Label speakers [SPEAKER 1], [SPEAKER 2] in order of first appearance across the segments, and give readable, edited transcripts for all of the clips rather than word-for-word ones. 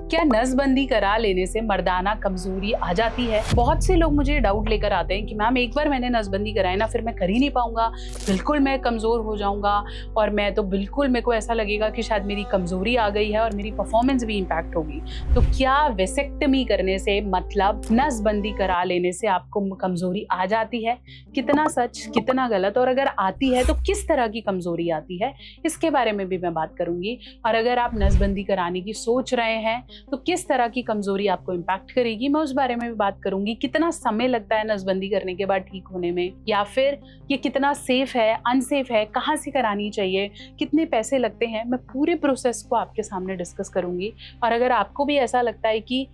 [SPEAKER 1] क्या नसबंदी करा लेने से मर्दाना कमजोरी आ जाती है? बहुत से लोग मुझे डाउट लेकर आते हैं कि मैम एक बार मैंने नसबंदी कराई ना, फिर मैं कर ही नहीं पाऊंगा, बिल्कुल मैं कमजोर हो जाऊंगा और मैं तो बिल्कुल, मेरे को ऐसा लगेगा कि शायद मेरी कमजोरी आ गई है और मेरी परफॉर्मेंस भी इम्पैक्ट होगी। तो क्या वेसेक्टमी करने से मतलब नसबंदी करा लेने से आपको कमजोरी आ जाती है? कितना सच, कितना गलत, और अगर आती है तो किस तरह की कमजोरी आती है, इसके बारे में भी मैं बात करूंगी। और अगर आप नसबंदी कराने की सोच रहे हैं तो किस तरह की कमजोरी आपको इम्पैक्ट करेगी, मैं उस बारे में भी बात करूंगी। कितना समय लगता है नसबंदी करने के बाद ठीक होने में, या फिर ये कितना सेफ है, अनसेफ है, कहाँ से करानी चाहिए, कितने पैसे लगते हैं, मैं पूरे प्रोसेस को आपके सामने डिस्कस करूंगी। और अगर आपको भी ऐसा लगता है कि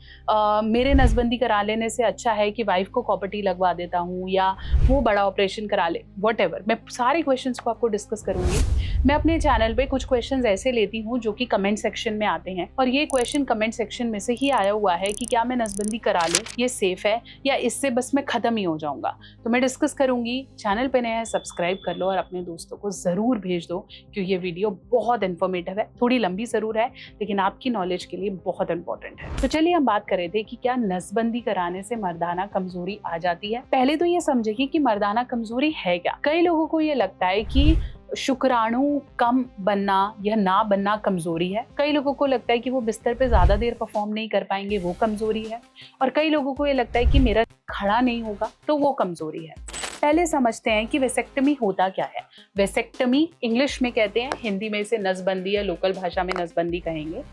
[SPEAKER 1] मेरे नसबंदी करा लेने से अच्छा है कि वाइफ को कॉपर्टी लगवा देता हूँ या वो बड़ा ऑपरेशन करा ले, व्हाटएवर, मैं सारे क्वेश्चंस को आपको डिस्कस करूंगी। मैं अपने चैनल पे कुछ क्वेश्चंस ऐसे लेती हूँ जो कि कमेंट सेक्शन में आते हैं, और ये क्वेश्चन कमेंट सेक्शन में से ही आया हुआ है कि क्या मैं नसबंदी करा लूं, ये सेफ है या इससे बस मैं खत्म ही हो जाऊंगा। तो मैं डिस्कस करूंगी। चैनल पे नए हैं, सब्सक्राइब कर लो और अपने दोस्तों को जरूर भेज दो, क्योंकि ये वीडियो बहुत इन्फॉर्मेटिव है। थोड़ी लंबी जरूर है लेकिन आपकी नॉलेज के लिए बहुत इंपॉर्टेंट है। तो चलिए हम बात कर रहे थे कि क्या नसबंदी कराने से मर्दाना कमजोरी आ जाती है। पहले तो ये समझिए कि मर्दाना कमजोरी है क्या। कई लोगों को ये लगता है कि शुक्राणु कम बनना या ना बनना कमजोरी है। कई लोगों को लगता है कि वो बिस्तर पे ज्यादा देर परफॉर्म नहीं कर पाएंगे, वो कमजोरी है। और कई लोगों को ये लगता है कि मेरा खड़ा नहीं होगा तो वो कमजोरी है। पहले समझते हैं कि वेसेक्टमी होता क्या है। वेसेक्टमी इंग्लिश में कहते हैं, हिंदी में इसे नसबंदी या लोकल भाषा में नसबंदी कहेंगे।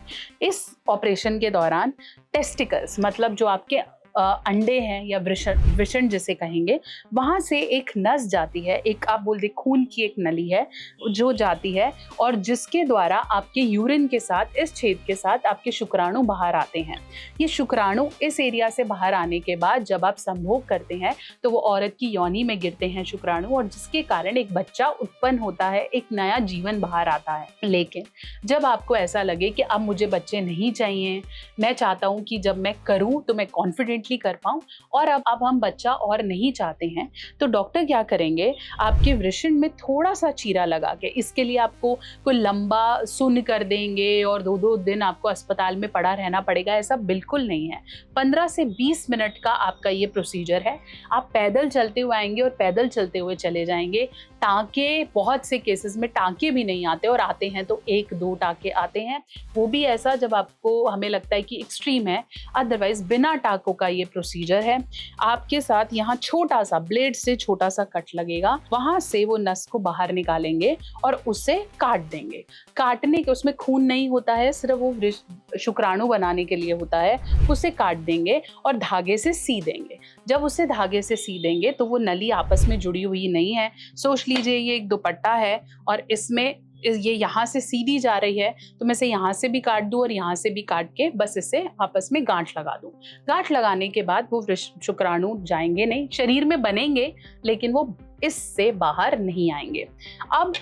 [SPEAKER 1] इस ऑपरेशन के दौरान टेस्टिकल्स, मतलब जो आपके अंडे हैं या वृषण जिसे कहेंगे, वहां से एक नस जाती है, एक आप बोल दे खून की एक नली है जो जाती है, और जिसके द्वारा आपके यूरिन के साथ, इस छेद के साथ आपके शुक्राणु बाहर आते हैं। ये शुक्राणु इस एरिया से बाहर आने के बाद जब आप संभोग करते हैं तो वो औरत की योनि में गिरते हैं शुक्राणु, और जिसके कारण एक बच्चा उत्पन्न होता है, एक नया जीवन बाहर आता है। लेकिन जब आपको ऐसा लगे कि अब मुझे बच्चे नहीं चाहिए, मैं चाहता हूं कि जब मैं करूं तो मैं कॉन्फिडेंटली कर पाऊं, और अब हम बच्चा और नहीं चाहते हैं, तो डॉक्टर क्या करेंगे, आपके वृषण में थोड़ा सा चीरा लगा के, इसके लिए आपको कोई लंबा सुन्न कर देंगे और 2-2 दिन आपको अस्पताल में पड़ा रहना पड़ेगा, ऐसा बिल्कुल नहीं है। 15 से 20 मिनट का आपका ये प्रोसीजर है। आप पैदल चलते हुए आएंगे और पैदल चलते हुए चले जाएंगे। टांके, बहुत से केसेस में टांके भी नहीं आते, और आते हैं तो 1-2 टांके आते हैं, वो भी ऐसा जब आपको हमें लगता है कि एक्सट्रीम है। अदरवाइज बिना टांकों का ये प्रोसीजर है। आपके साथ यहाँ छोटा सा ब्लेड से छोटा सा कट लगेगा, वहां से वो नस को बाहर निकालेंगे और उसे काट देंगे। काटने के, उसमें खून नहीं होता है, सिर्फ वो शुक्राणु बनाने के लिए होता है, उसे काट देंगे और धागे से सी देंगे। जब उसे धागे से सी देंगे तो वो नली आपस में जुड़ी हुई नहीं है। सोच लीजिए ये एक दुपट्टा है और इसमें ये यहाँ से सीधी जा रही है, तो मैं इसे यहाँ से भी काट दूं और यहाँ से भी काट के बस इसे आपस में गांठ लगा दूं। गांठ लगाने के बाद वो शुक्राणु जाएंगे नहीं, शरीर में बनेंगे लेकिन वो इससे बाहर नहीं आएंगे। अब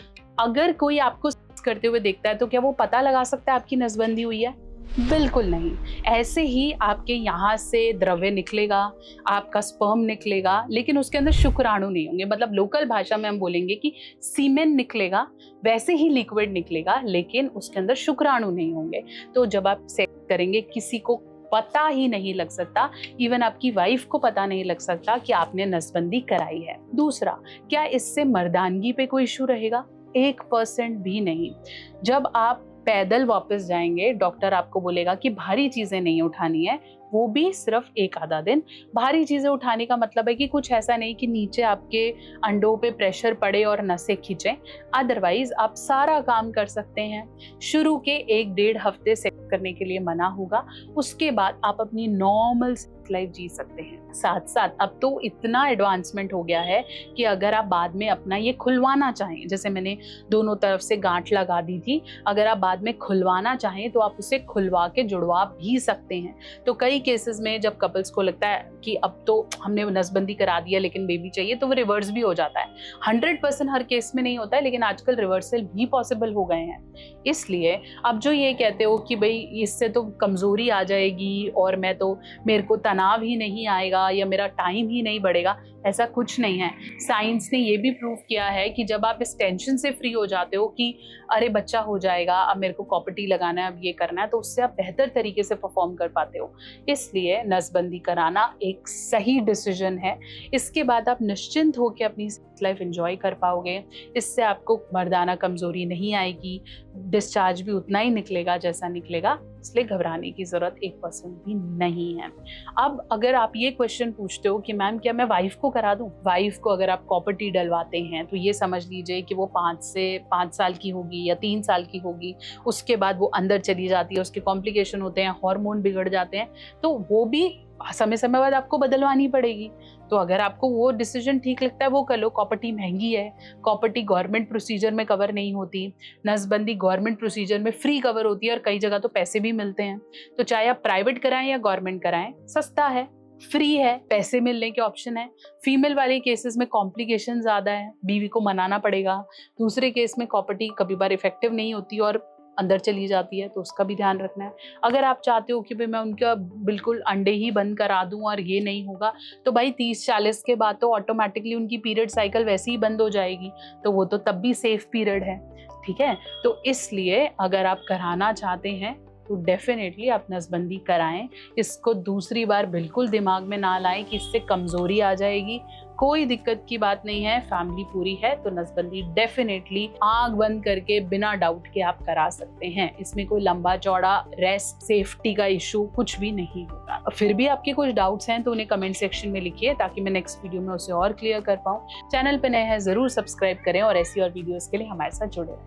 [SPEAKER 1] अगर कोई आपको करते हुए देखता है तो क्या वो पता लगा सकता है आपकी नसबंदी हुई है? बिल्कुल नहीं। ऐसे ही आपके यहाँ से द्रव्य निकलेगा, आपका स्पर्म निकलेगा, लेकिन उसके अंदर शुक्राणु नहीं होंगे। मतलब लोकल भाषा में हम बोलेंगे कि सीमेन निकलेगा, वैसे ही लिक्विड निकलेगा, लेकिन उसके अंदर शुक्राणु नहीं होंगे। तो जब आप सेक्स करेंगे किसी को पता ही नहीं लग सकता, इवन आपकी वाइफ को पता नहीं लग सकता कि आपने नसबंदी कराई है। दूसरा, क्या इससे मर्दानगी पे कोई इशू रहेगा? 1% भी नहीं। जब आप पैदल वापस जाएंगे, डॉक्टर आपको बोलेगा कि भारी चीजें नहीं उठानी है, वो भी सिर्फ 1-आधा दिन। भारी चीजें उठाने का मतलब है कि कुछ ऐसा नहीं कि नीचे आपके अंडों पे प्रेशर पड़े और नसें खींचें। अदरवाइज आप सारा काम कर सकते हैं। शुरू के 1-1.5 हफ्ते सेक्स करने के लिए मना होगा, उसके बाद आप अपनी नॉर्मल लाइफ जी सकते हैं। साथ साथ अब तो इतना एडवांसमेंट हो गया है कि अगर आप बाद में अपना ये खुलवाना चाहें, जैसे मैंने दोनों तरफ से गांठ लगा दी थी, अगर आप बाद में खुलवाना चाहें तो आप उसे खुलवा के जुड़वा भी सकते हैं। तो कई केसेस में जब कपल्स को लगता है कि अब तो हमने नसबंदी करा दिया लेकिन बेबी चाहिए, तो वो रिवर्स भी हो जाता है। 100% हर केस में नहीं होता है, लेकिन आजकल रिवर्सल भी पॉसिबल हो गए हैं। इसलिए अब जो ये कहते हो कि भाई इससे तो कमजोरी आ जाएगी और मेरे को तनाव ही नहीं आएगा या मेरा टाइम ही नहीं बढ़ेगा, ऐसा कुछ नहीं है। साइंस ने ये भी प्रूव किया है कि जब आप इस टेंशन से फ्री हो जाते हो कि अरे बच्चा हो जाएगा, अब मेरे को कॉपर्टी लगाना है, अब ये करना है, तो उससे आप बेहतर तरीके से परफॉर्म कर पाते हो। इसलिए नसबंदी कराना एक सही डिसीजन है। इसके बाद आप निश्चिंत होकर अपनी लाइफ एंजॉय कर पाओगे। इससे आपको मर्दाना कमजोरी नहीं आएगी, डिस्चार्ज भी उतना ही निकलेगा जैसा निकलेगा, इसलिए घबराने की जरूरत 1% भी नहीं है। अब अगर आप ये क्वेश्चन पूछते हो कि मैम क्या मैं वाइफ को करा दूं, वाइफ को अगर आप कॉपर्टी डलवाते हैं तो ये समझ लीजिए कि वो 5 साल की होगी या 3 साल की होगी, उसके बाद वो अंदर चली जाती है, उसके कॉम्प्लिकेशन होते हैं, हार्मोन बिगड़ जाते हैं, तो वो भी समय समय बाद आपको बदलवानी पड़ेगी। तो अगर आपको वो डिसीजन ठीक लगता है वो कर लो। कॉपर्टी महंगी है, कॉपर्टी गवर्नमेंट प्रोसीजर में कवर नहीं होती, नसबंदी गवर्नमेंट प्रोसीजर में फ्री कवर होती है और कई जगह तो पैसे भी मिलते हैं। तो चाहे आप प्राइवेट कराएं या गवर्नमेंट कराएं, सस्ता है, फ्री है, पैसे मिलने के ऑप्शन है। फीमेल वाले केसेस में कॉम्प्लिकेशन ज्यादा है, बीवी को मनाना पड़ेगा। दूसरे केस में कॉपर्टी कभी बार इफेक्टिव नहीं होती और अंदर चली जाती है, तो उसका भी ध्यान रखना है। अगर आप चाहते हो कि भाई मैं उनका बिल्कुल अंडे ही बंद करा दूं और ये नहीं होगा, तो भाई 30-40 के बाद तो ऑटोमेटिकली उनकी पीरियड साइकिल वैसे ही बंद हो जाएगी, तो वो तो तब भी सेफ पीरियड है, ठीक है। तो इसलिए अगर आप कराना चाहते हैं तो डेफिनेटली आप नसबंदी कराएं। इसको दूसरी बार बिल्कुल दिमाग में ना लाएं कि इससे कमजोरी आ जाएगी। कोई दिक्कत की बात नहीं है, फैमिली पूरी है, तो नसबंदी डेफिनेटली आंख बंद करके बिना डाउट के आप करा सकते हैं। इसमें कोई लंबा चौड़ा रेस्ट सेफ्टी का इशू कुछ भी नहीं होगा। फिर भी आपके कुछ डाउट्स हैं तो उन्हें कमेंट सेक्शन में लिखिए, ताकि मैं नेक्स्ट वीडियो में उसे और क्लियर कर पाऊँ। चैनल पे नए हैं जरूर सब्सक्राइब करें और ऐसी और वीडियोस के लिए हमारे साथ जुड़े रहें।